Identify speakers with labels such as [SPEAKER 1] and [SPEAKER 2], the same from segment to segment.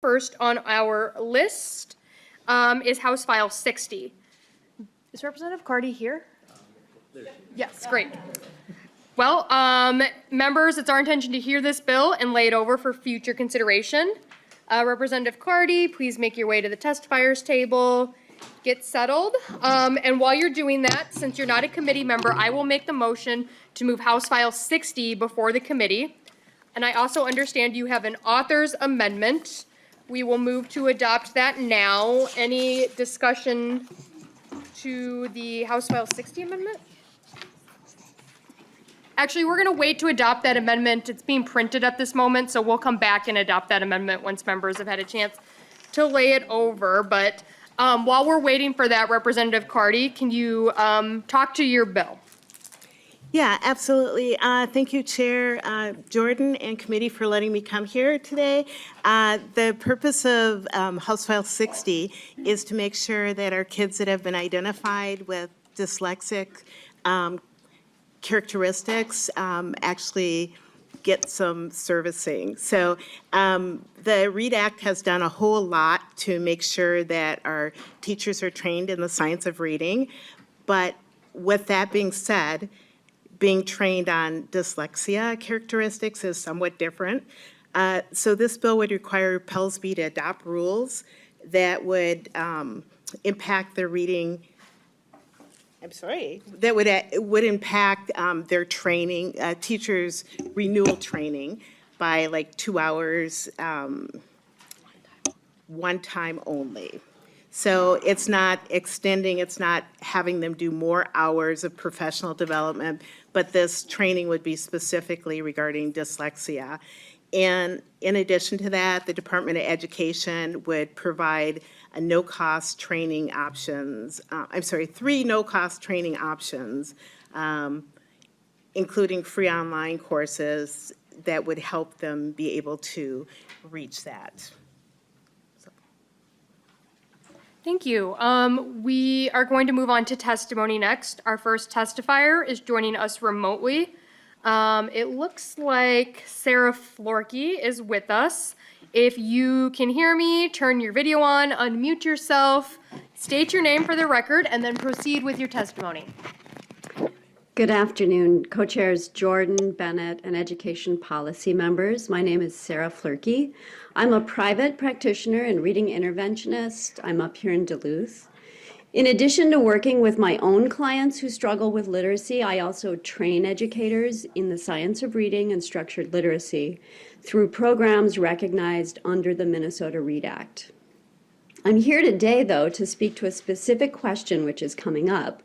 [SPEAKER 1] First on our list is House File 60. Is Representative Cardy here? Yes, great. Well, members, it's our intention to hear this bill and lay it over for future consideration. Representative Cardy, please make your way to the testifiers table, get settled. And while you're doing that, since you're not a committee member, I will make the motion to move House File 60 before the committee. And I also understand you have an author's amendment. We will move to adopt that now. Any discussion to the House File 60 amendment? Actually, we're going to wait to adopt that amendment. It's being printed at this moment, so we'll come back and adopt that amendment once members have had a chance to lay it over. But while we're waiting for that, Representative Cardy, can you talk to your bill?
[SPEAKER 2] Yeah, absolutely. Thank you, Chair Jordan and committee for letting me come here today. The purpose of House File 60 is to make sure that our kids that have been identified with dyslexic characteristics actually get some servicing. So the READ Act has done a whole lot to make sure that our teachers are trained in the science of reading. But with that being said, being trained on dyslexia characteristics is somewhat different. So this bill would require PELSB to adopt rules that would impact their reading that would impact their training, teachers' renewal training by like 2 hours, one time only. So it's not extending, it's not having them do more hours of professional development, but this training would be specifically regarding dyslexia. And in addition to that, the Department of Education would provide a no-cost training options, 3 no-cost training options, including free online courses that would help them be able to reach that.
[SPEAKER 1] Thank you. We are going to move on to testimony next. Our first testifier is joining us remotely. It looks like Sarah Florkey is with us. If you can hear me, turn your video on, unmute yourself, state your name for the record, and then proceed with your testimony.
[SPEAKER 3] Good afternoon, co-chairs Jordan, Bennett, and education policy members. My name is Sarah Flurkey. I'm a private practitioner and reading interventionist. I'm up here in Duluth. In addition to working with my own clients who struggle with literacy, I also train educators in the science of reading and structured literacy through programs recognized under the Minnesota READ Act. I'm here today, though, to speak to a specific question which is coming up.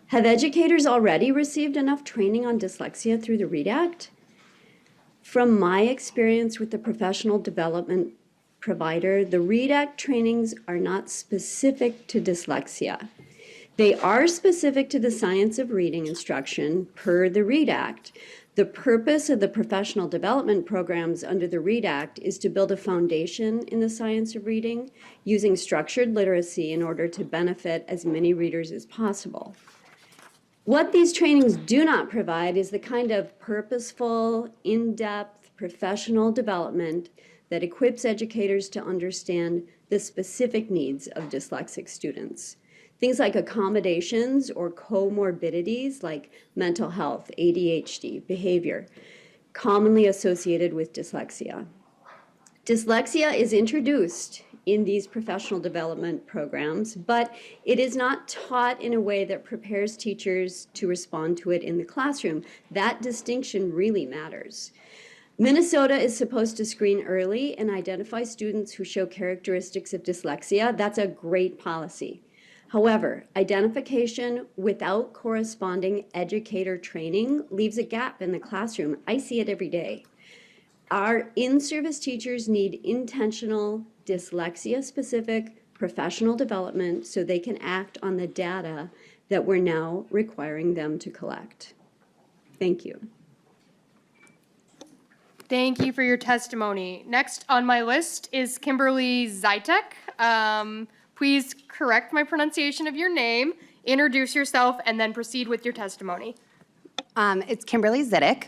[SPEAKER 3] Have educators already received enough training on dyslexia through the READ Act? From my experience with the professional development provider, the READ Act trainings are not specific to dyslexia. They are specific to the science of reading instruction per the READ Act. The purpose of the professional development programs under the READ Act is to build a foundation in the science of reading using structured literacy in order to benefit as many readers as possible. What these trainings do not provide is the kind of purposeful, in-depth professional development that equips educators to understand the specific needs of dyslexic students. Things like accommodations or comorbidities like mental health, ADHD, behavior, commonly associated with dyslexia. Dyslexia is introduced in these professional development programs, but it is not taught in a way that prepares teachers to respond to it in the classroom. That distinction really matters. Minnesota is supposed to screen early and identify students who show characteristics of dyslexia. That's a great policy. However, identification without corresponding educator training leaves a gap in the classroom. I see it every day. Our in-service teachers need intentional dyslexia-specific professional development so they can act on the data that we're now requiring them to collect. Thank you.
[SPEAKER 1] Thank you for your testimony. Next on my list is Kimberly Zytek. Please correct my pronunciation of your name, introduce yourself, and then proceed with your testimony.
[SPEAKER 4] It's Kimberly Zidek.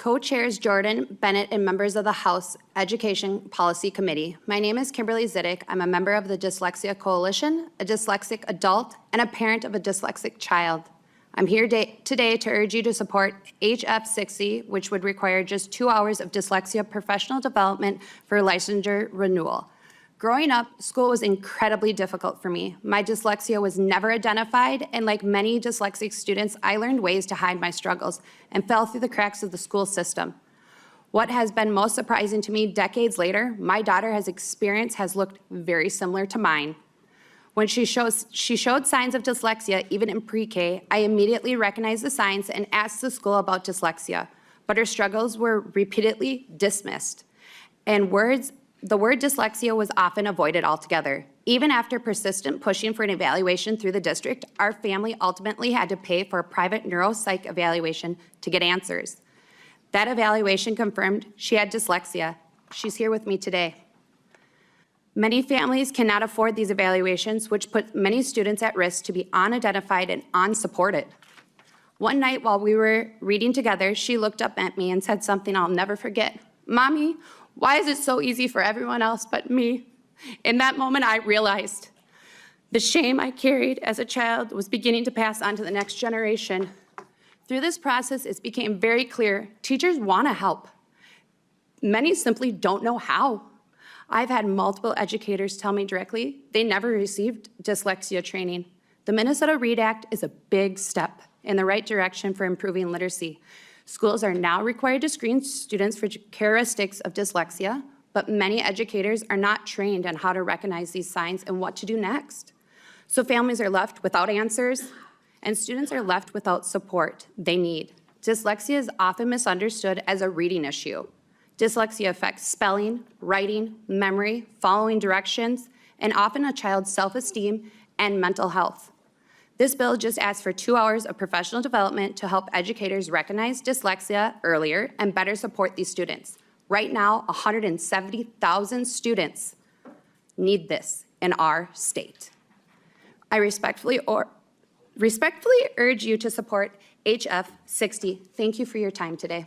[SPEAKER 4] Co-chairs Jordan, Bennett, and members of the House Education Policy Committee. My name is Kimberly Ziddick. I'm a member of the Dyslexia Coalition, a dyslexic adult, and a parent of a dyslexic child. I'm here today to urge you to support HF 60, which would require just 2 hours of dyslexia professional development for licensure renewal. Growing up, school was incredibly difficult for me. My dyslexia was never identified, and like many dyslexic students, I learned ways to hide my struggles and fell through the cracks of the school system. What has been most surprising to me decades later, my daughter's experience has looked very similar to mine. When she showed signs of dyslexia, even in pre-K, I immediately recognized the signs and asked the school about dyslexia, but her struggles were repeatedly dismissed. And the word dyslexia was often avoided altogether. Even after persistent pushing for an evaluation through the district, our family ultimately had to pay for a private neuropsych evaluation to get answers. That evaluation confirmed she had dyslexia. She's here with me today. Many families cannot afford these evaluations, which put many students at risk to be unidentified and unsupported. One night while we were reading together, she looked up at me and said something I'll never forget. "Mommy, why is it so easy for everyone else but me?" In that moment, I realized the shame I carried as a child was beginning to pass on to the next generation. Through this process, it became very clear teachers want to help. Many simply don't know how. I've had multiple educators tell me directly they never received dyslexia training. The Minnesota READ Act is a big step in the right direction for improving literacy. Schools are now required to screen students for characteristics of dyslexia, but many educators are not trained on how to recognize these signs and what to do next. So families are left without answers, and students are left without support they need. Dyslexia is often misunderstood as a reading issue. Dyslexia affects spelling, writing, memory, following directions, and often a child's self-esteem and mental health. This bill just asks for 2 hours of professional development to help educators recognize dyslexia earlier and better support these students. Right now, 170,000 students need this in our state. I respectfully urge you to support HF 60. Thank you for your time today.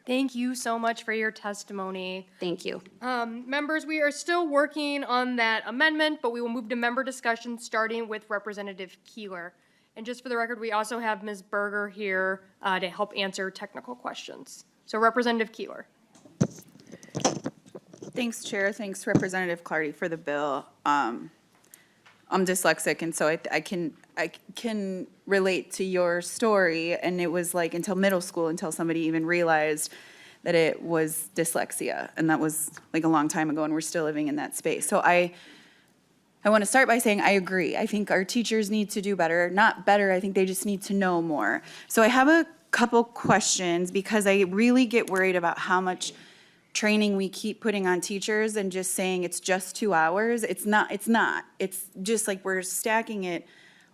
[SPEAKER 1] Thank you so much for your testimony.
[SPEAKER 4] Thank you.
[SPEAKER 1] Members, we are still working on that amendment, but we will move to member discussion, starting with Representative Keeler. And just for the record, we also have Ms. Berger here to help answer technical questions. So Representative Keeler.
[SPEAKER 5] Thanks, Chair. Thanks, Representative Clardy, for the bill. I'm dyslexic, and so I can relate to your story. And it was like until middle school, until somebody even realized that it was dyslexia, and that was like a long time ago, and we're still living in that space. So I want to start by saying I agree. I think our teachers need to do better. Not better, I think they just need to know more. So I have a couple questions because I really get worried about how much training we keep putting on teachers and just saying it's just 2 hours. It's not. It's just like we're stacking it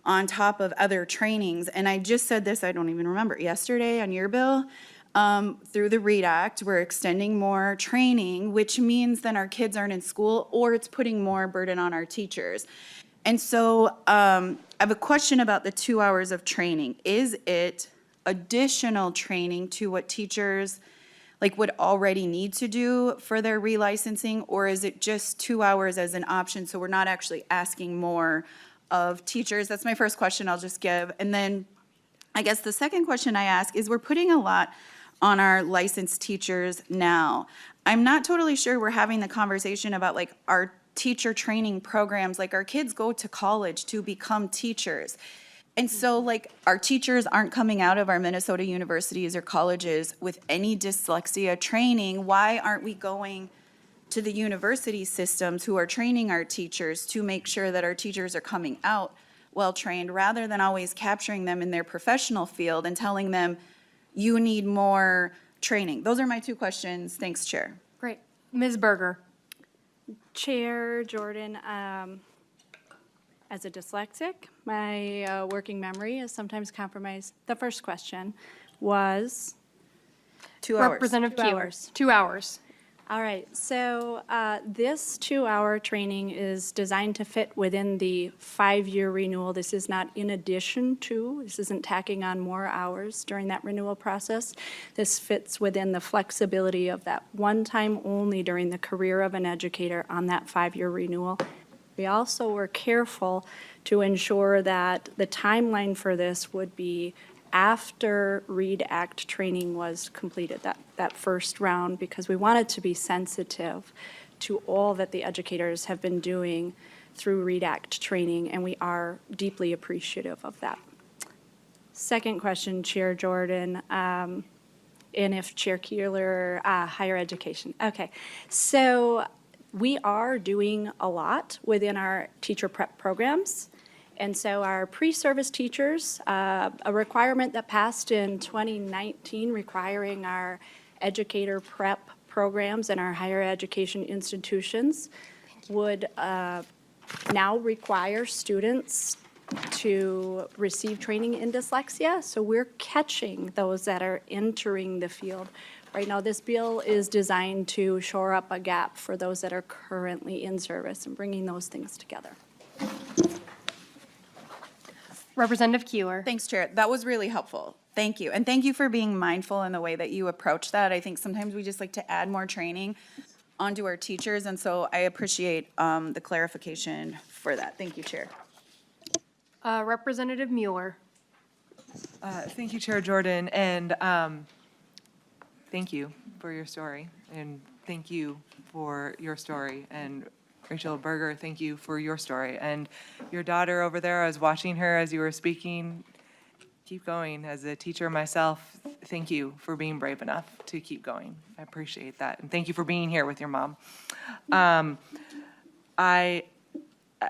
[SPEAKER 5] on top of other trainings. And I just said this, I don't even remember, yesterday on your bill. Through the READ Act, we're extending more training, which means then our kids aren't in school, or it's putting more burden on our teachers. And so I have a question about the 2 hours of training. Is it additional training to what teachers would already need to do for their relicensing, or is it just 2 hours as an option, so we're not actually asking more of teachers? That's my first question I'll just give. And then I guess the second question I ask is, we're putting a lot on our licensed teachers now. I'm not totally sure we're having the conversation about our teacher training programs. Our kids go to college to become teachers. And so our teachers aren't coming out of our Minnesota universities or colleges with any dyslexia training. Why aren't we going to the university systems who are training our teachers to make sure that our teachers are coming out well-trained, rather than always capturing them in their professional field and telling them, you need more training? Those are my two questions. Thanks, Chair.
[SPEAKER 1] Great. Ms. Berger.
[SPEAKER 6] Chair Jordan, as a dyslexic, my working memory is sometimes compromised. The first question was
[SPEAKER 5] 2 hours.
[SPEAKER 1] Representative
[SPEAKER 6] 2
[SPEAKER 1] Keeler.
[SPEAKER 6] hours.
[SPEAKER 1] 2 hours.
[SPEAKER 6] All right, so this 2-hour training is designed to fit within the 5-year renewal. This is not in addition to, this isn't tacking on more hours during that renewal process. This fits within the flexibility of that one time only during the career of an educator on that 5-year renewal. We also were careful to ensure that the timeline for this would be after READ Act training was completed, that first round, because we wanted to be sensitive to all that the educators have been doing through READ Act training, and we are deeply appreciative of that. Second question, Chair Jordan, and if Chair Keeler, higher education. Okay, so we are doing a lot within our teacher prep programs. And so our pre-service teachers, a requirement that passed in 2019 requiring our educator prep programs in our higher education institutions would now require students to receive training in dyslexia. So we're catching those that are entering the field. Right now, this bill is designed to shore up a gap for those that are currently in service and bringing those things together.
[SPEAKER 1] Representative Keeler.
[SPEAKER 5] Thanks, Chair. That was really helpful. Thank you. And thank you for being mindful in the way that you approach that. I think sometimes we just like to add more training onto our teachers, and so I appreciate the clarification for that. Thank you, Chair.
[SPEAKER 1] Representative Mueller.
[SPEAKER 7] Thank you, Chair Jordan, and thank you for your story, and thank you for your story, and Rachel Berger, thank you for your story. And your daughter over there, I was watching her as you were speaking. Keep going. As a teacher myself, thank you for being brave enough to keep going. I appreciate that. And thank you for being here with your mom. I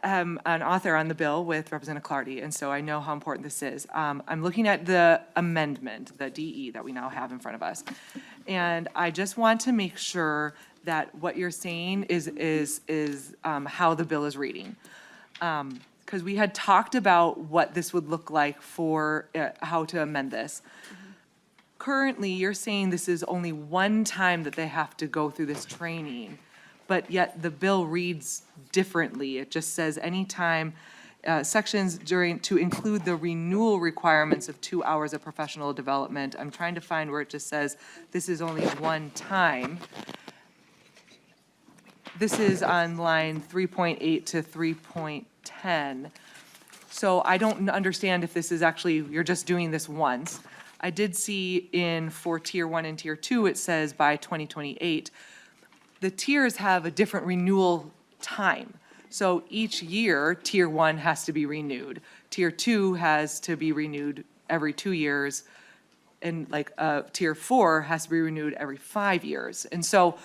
[SPEAKER 7] am an author on the bill with Representative Clardy, and so I know how important this is. I'm looking at the amendment, the DE that we now have in front of us. And I just want to make sure that what you're saying is how the bill is reading. Because we had talked about what this would look like for how to amend this. Currently, you're saying this is only one time that they have to go through this training, but yet the bill reads differently. It just says anytime sections to include the renewal requirements of 2 hours of professional development. I'm trying to find where it just says this is only one time. This is on line 3.8 to 3.10. So I don't understand if this is actually, you're just doing this once. I did see for Tier 1 and Tier 2, it says by 2028. The tiers have a different renewal time. So each year, Tier 1 has to be renewed. Tier 2 has to be renewed every 2 years. And Tier 4 has to be renewed every 5 years. And so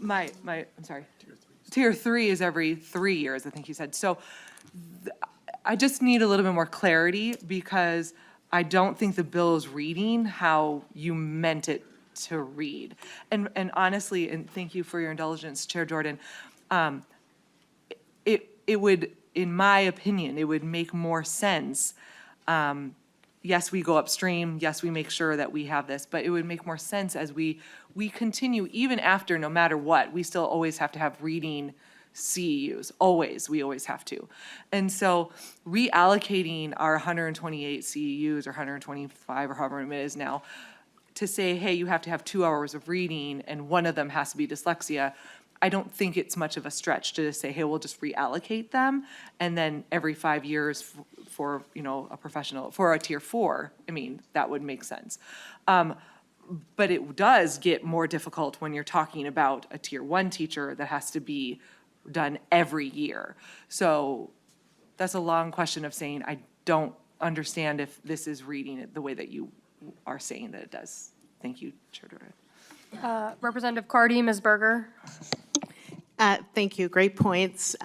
[SPEAKER 7] I'm sorry. Tier 3 is every 3 years, I think you said. So I just need a little bit more clarity because I don't think the bill is reading how you meant it to read. And honestly, and thank you for your indulgence, Chair Jordan, it would, in my opinion, it would make more sense. Yes, we go upstream. Yes, we make sure that we have this, but it would make more sense as we continue, even after, no matter what, we still always have to have reading CEUs, always, we always have to. And so reallocating our 128 CEUs or 125 or however many it is now to say, hey, you have to have 2 hours of reading and one of them has to be dyslexia, I don't think it's much of a stretch to just say, hey, we'll just reallocate them. And then every 5 years for a professional, for a Tier 4, I mean, that would make sense. But it does get more difficult when you're talking about a Tier 1 teacher that has to be done every year. So that's a long question of saying, I don't understand if this is reading it the way that you are saying that it does. Thank you, Chair Dorrit.
[SPEAKER 1] Representative Cardy, Ms. Berger.
[SPEAKER 2] Thank you. Great points,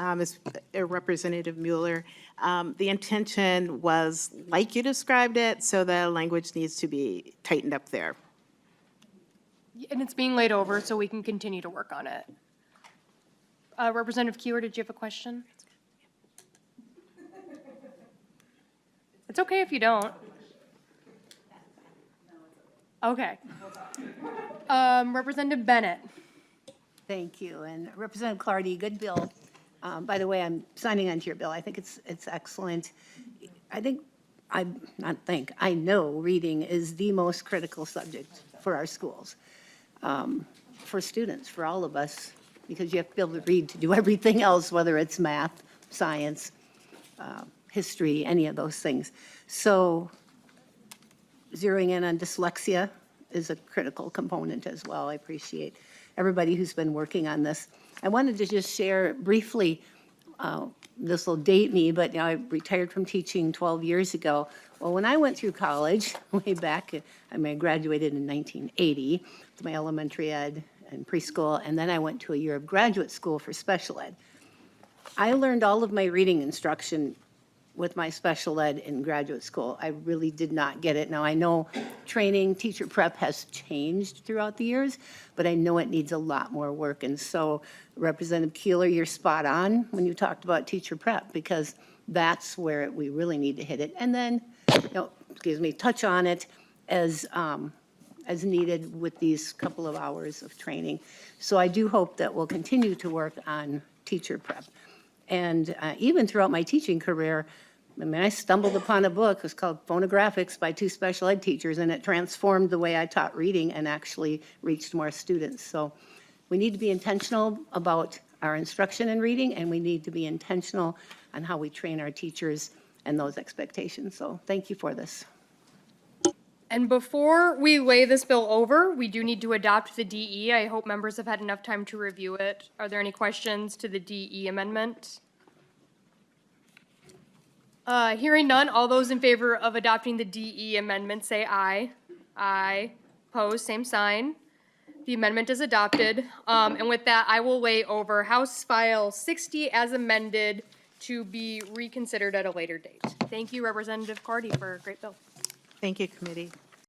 [SPEAKER 2] Representative Mueller. The intention was like you described it, so the language needs to be tightened up there.
[SPEAKER 1] And it's being laid over, so we can continue to work on it. Representative Keeler, did you have a question? It's okay if you don't. Okay. Representative Bennett.
[SPEAKER 8] Thank you. And Representative Clardy, good bill. By the way, I'm signing onto your bill. I think it's excellent. I know reading is the most critical subject for our schools, for students, for all of us, because you have to be able to read to do everything else, whether it's math, science, history, any of those things. So zeroing in on dyslexia is a critical component as well. I appreciate everybody who's been working on this. I wanted to just share briefly, this will date me, but I retired from teaching 12 years ago. Well, when I went through college, way back, I graduated in 1980 with my elementary ed and preschool, and then I went to a year of graduate school for special ed. I learned all of my reading instruction with my special ed in graduate school. I really did not get it. Now, I know training, teacher prep has changed throughout the years, but I know it needs a lot more work. And so, Representative Keeler, you're spot on when you talked about teacher prep, because that's where we really need to hit it. And then, touch on it as needed with these couple of hours of training. So I do hope that we'll continue to work on teacher prep. And even throughout my teaching career, I stumbled upon a book. It was called Phonographics by two special ed teachers, and it transformed the way I taught reading and actually reached more students. So we need to be intentional about our instruction in reading, and we need to be intentional on how we train our teachers and those expectations. So thank you for this.
[SPEAKER 1] And before we lay this bill over, we do need to adopt the DE. I hope members have had enough time to review it. Are there any questions to the DE amendment? Hearing none, all those in favor of adopting the DE amendment say aye. Aye. Opposed, same sign. The amendment is adopted. And with that, I will lay over House File 60 as amended to be reconsidered at a later date. Thank you, Representative Cardy, for a great bill.
[SPEAKER 2] Thank you, committee.